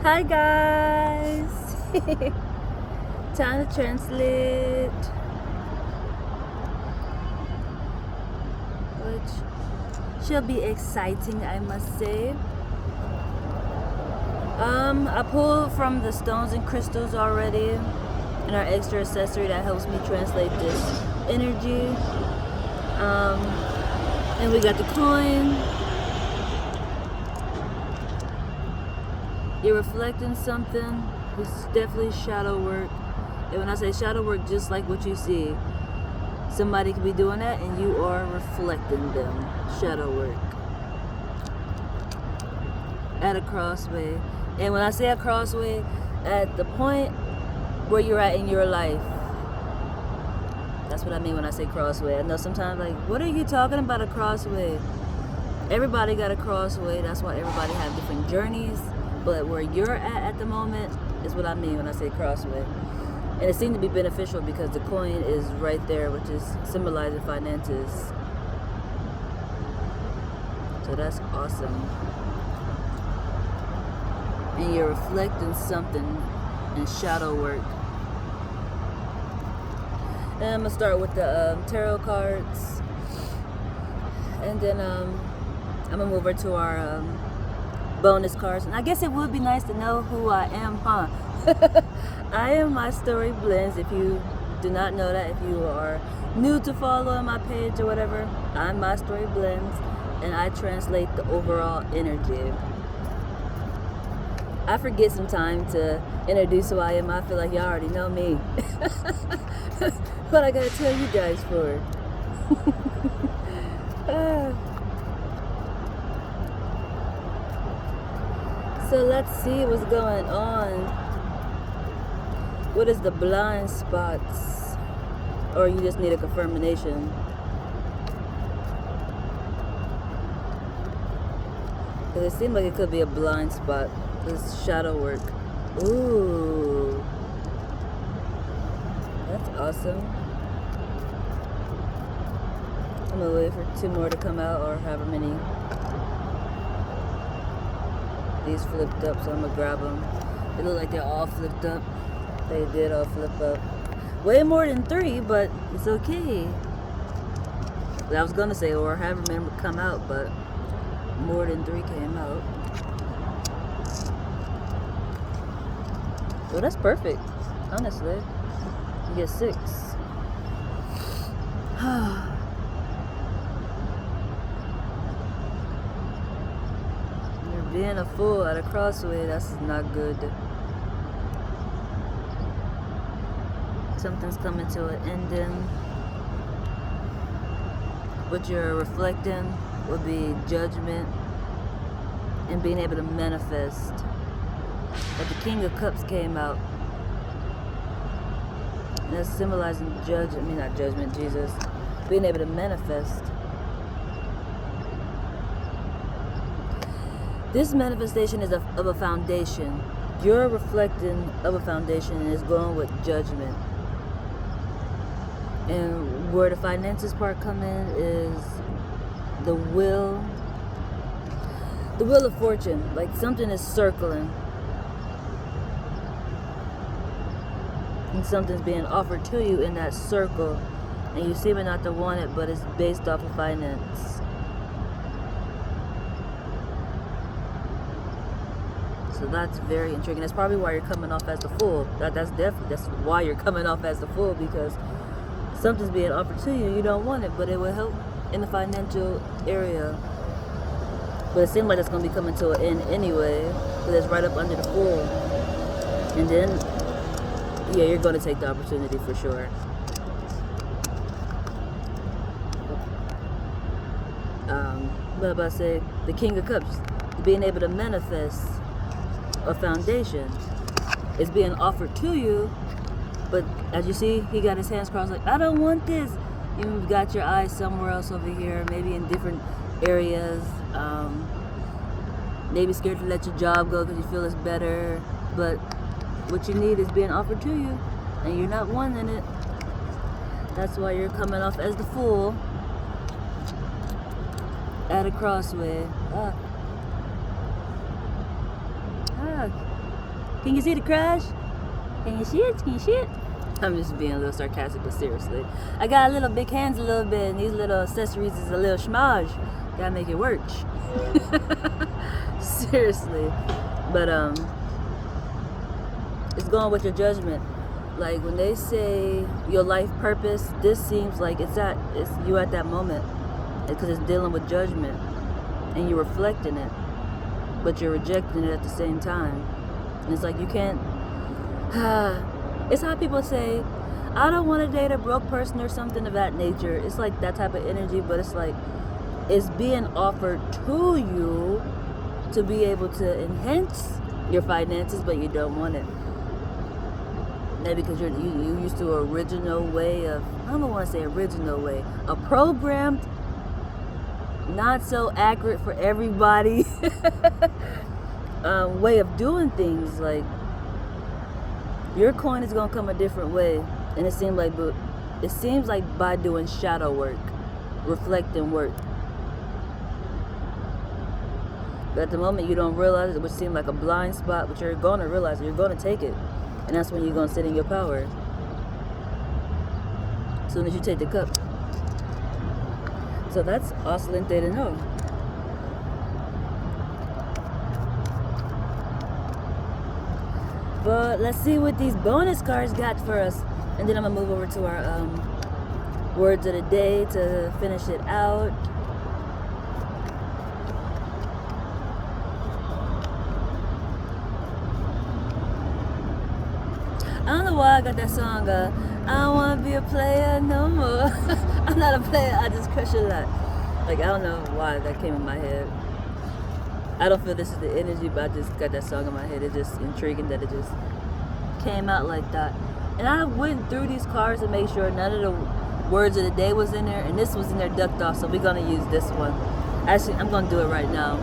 Hi guys! Time to translate, which should be exciting, I must say. I pulled from the stones and crystals already, and our extra accessory that helps me translate this energy. And we got the coin. You're reflecting something. It's definitely shadow work. And when I say shadow work, just like what you see, somebody could be doing that and you are reflecting them. Shadow work. At a crossway. And when I say a crossway, at the point where you're at in your life. That's what I mean when I say crossway. I know sometimes like, what are you talking about, a crossway? Everybody got a crossway. That's why everybody have different journeys. But where you're at the moment is what I mean when I say crossway. And it seemed to be beneficial because the coin is right there, which is symbolizing finances. So that's awesome. And you're reflecting something in shadow work. And I'm going to start with the tarot cards. And then I'm going to move over to our bonus cards. And I guess it would be nice to know who I am, huh? I am My Story Blends. If you do not know that, if you are new to following my page or whatever, I'm My Story Blends, and I translate the overall energy. I forget sometimes to introduce who I am. I feel like y'all already know me. What I gotta tell you guys for? So let's see what's going on. What is the blind spots? Or you just need a confirmation? Because it seems like it could be a blind spot. This shadow work. Ooh. That's awesome. I'm gonna wait for 2 more to come out, or however many. These flipped up, so I'm gonna grab them. They look like they're all flipped up. They did all flip up. Way more than 3, but it's okay. I was gonna say, or however many come out, but more than 3 came out. Well, that's perfect, honestly. You get 6. You're being a fool at a crossway. That's not good. Something's coming to an ending. What you're reflecting would be judgment and being able to manifest. Like the King of Cups came out. And that's symbolizing not judgment, Jesus. Being able to manifest. This manifestation is of a foundation. You're reflecting of a foundation and it's going with judgment. And where the finances part come in is the wheel of fortune. Like something is circling. And something's being offered to you in that circle. And you seem not to want it, but it's based off of finance. So that's very intriguing. That's probably why you're coming off as the fool. That's why you're coming off as the fool, because something's being offered to you. You don't want it, but it will help in the financial area. But it seems like it's going to be coming to an end anyway, because it's right up under the fool. And then, yeah, you're going to take the opportunity for sure. What about to say? The King of Cups, being able to manifest a foundation, is being offered to you. But as you see, he got his hands crossed like, I don't want this. You've got your eyes somewhere else over here, maybe in different areas. Maybe scared to let your job go because you feel it's better. But what you need is being offered to you, and you're not wanting it. That's why you're coming off as the fool at a crossway. Can you see the crash? Can you see it? Can you see it? I'm just being a little sarcastic, but seriously. I got a little big hands a little bit, and these little accessories is a little schmage. Gotta make it work. Seriously. But, it's going with your judgment. Like, when they say your life purpose, this seems like it's you at that moment. Because it's dealing with judgment. And you're reflecting it. But you're rejecting it at the same time. And it's like you can't... It's how people say, I don't want to date a broke person or something of that nature. It's like that type of energy, but it's like it's being offered to you to be able to enhance your finances, but you don't want it. Maybe because you used to an original way of, I don't want to say original way, a programmed, not so accurate for everybody way of doing things. Like, your coin is gonna come a different way, and it seems like by doing shadow work, reflecting work. But at the moment you don't realize it, which seems like a blind spot, but you're gonna realize it, you're gonna take it, and that's when you're gonna sit in your power. As soon as you take the cup. So that's excelente to know. But let's see what these bonus cards got for us. And then I'm going to move over to our words of the day to finish it out. I don't know why I got that song, I don't want to be a player no more. I'm not a player, I just crush a lot. Like, I don't know why that came in my head. I don't feel this is the energy, but I just got that song in my head. It's just intriguing that it just came out like that. And I went through these cards to make sure none of the words of the day was in there, and this was in there ducked off, so we're going to use this one. Actually, I'm going to do it right now.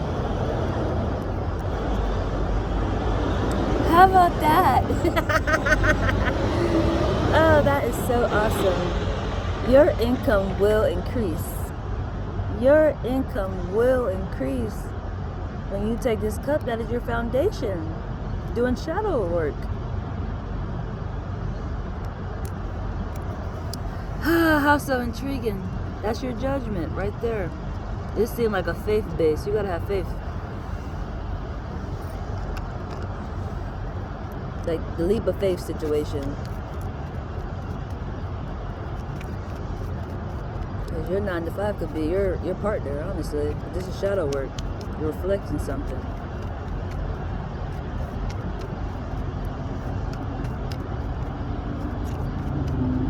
How about that? Oh, that is so awesome. Your income will increase. Your income will increase. When you take this cup, that is your foundation. Doing shadow work. How so intriguing. That's your judgment right there. This seems like a faith base. You gotta have faith. Like the leap of faith situation. Because your 9 to 5 could be your partner, honestly. This is shadow work. You're reflecting something.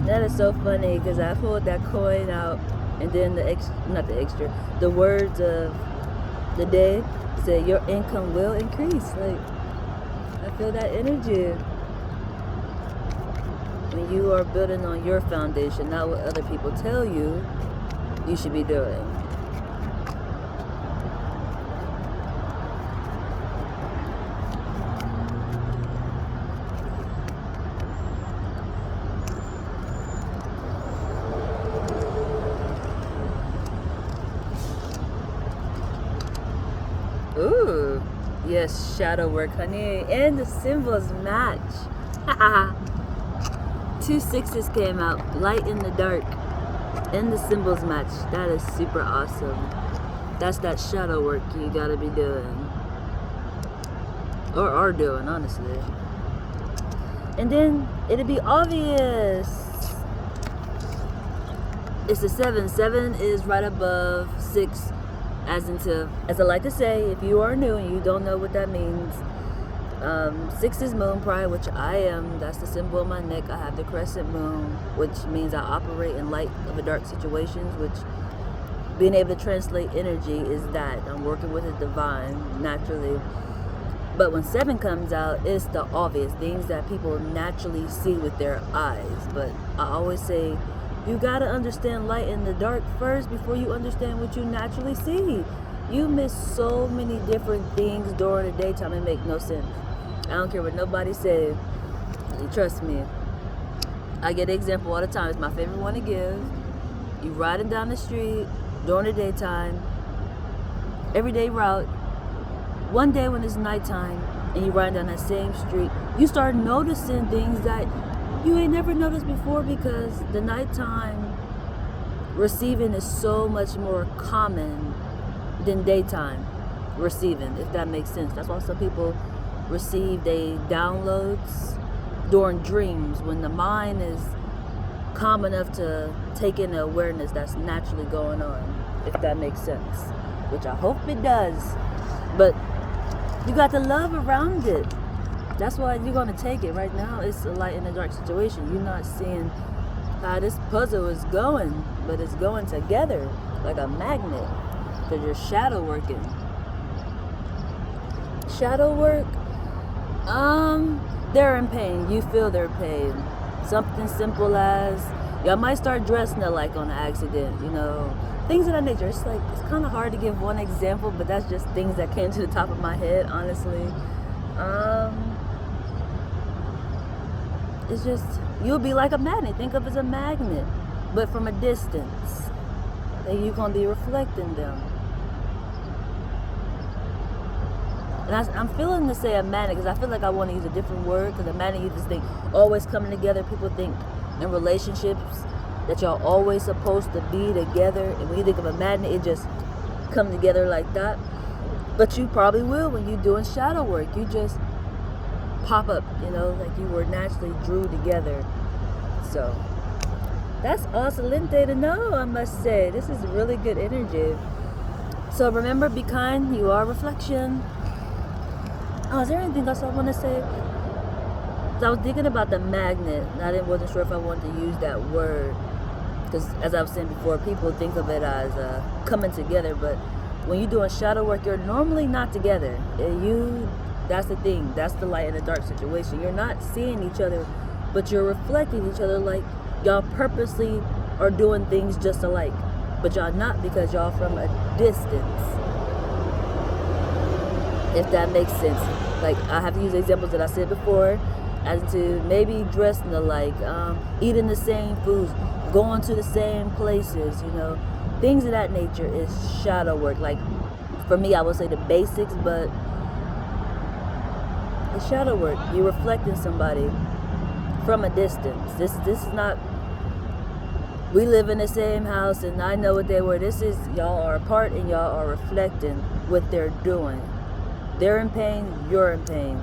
That is so funny because I pulled that coin out, and then the words of the day said your income will increase. Like, I feel that energy. When you are building on your foundation, not what other people tell you you should be doing. Ooh, yes, shadow work, honey. And the symbols match. 2 6s came out, light in the dark. And the symbols match. That is super awesome. That's that shadow work you gotta be doing. Or are doing, honestly. And then it'll be obvious. It's the 7. 7 is right above 6. As I like to say, if you are new and you don't know what that means, 6 is moon pride, which I am. That's the symbol on my neck. I have the crescent moon, which means I operate in light of a dark situations, which being able to translate energy is that. I'm working with the divine, naturally. But when 7 comes out, it's the obvious, things that people naturally see with their eyes. But I always say, you gotta understand light and the dark first before you understand what you naturally see. You miss so many different things during the daytime, it make no sense. I don't care what nobody says. Trust me. I get the example all the time. It's my favorite one to give. You riding down the street during the daytime, everyday route, one day when it's nighttime and you ride down that same street, you start noticing things that you ain't never noticed before, because the nighttime receiving is so much more common than daytime receiving, if that makes sense. That's why some people receive they downloads during dreams, when the mind is calm enough to take in the awareness that's naturally going on, if that makes sense, which I hope it does. But you got the love around it. That's why you're going to take it. Right now it's a light in the dark situation. You're not seeing how this puzzle is going, but it's going together like a magnet, because you're shadow working. Shadow work, they're in pain. You feel their pain. Something simple as, y'all might start dressing alike on an accident, you know, things of that nature. It's like, it's kind of hard to give one example, but that's just things that came to the top of my head, honestly. It's just, you'll be like a magnet. Think of it as a magnet, but from a distance. And you're going to be reflecting them. And I'm feeling to say a magnet, because I feel like I want to use a different word, because a magnet, you just think always coming together. People think in relationships that y'all always supposed to be together, and when you think of a magnet, it just come together like that. But you probably will when you're doing shadow work. You just pop up, you know, like you were naturally drew together. So that's excelente to know, I must say. This is really good energy. So remember, be kind. You are a reflection. Oh, is there anything else I want to say? So I was thinking about the magnet, and I wasn't sure if I wanted to use that word, because as I was saying before, people think of it as coming together, but when you're doing shadow work, you're normally not together. That's the thing. That's the light in the dark situation. You're not seeing each other, but you're reflecting each other, like y'all purposely are doing things just alike, but y'all not, because y'all from a distance. If that makes sense. Like, I have to use examples that I said before, as to maybe dressing alike, eating the same foods, going to the same places, you know, things of that nature is shadow work. Like, for me, I would say the basics, but it's shadow work. You're reflecting somebody from a distance. This is not, we live in the same house and I know what they were. This is, y'all are apart and y'all are reflecting what they're doing. They're in pain, you're in pain.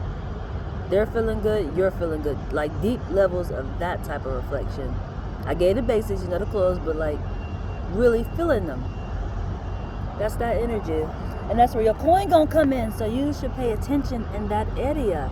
They're feeling good, you're feeling good. Like deep levels of that type of reflection. I gave the basics, you know, the clothes, but like really feeling them. That's that energy. And that's where your coin gonna come in. So you should pay attention in that area.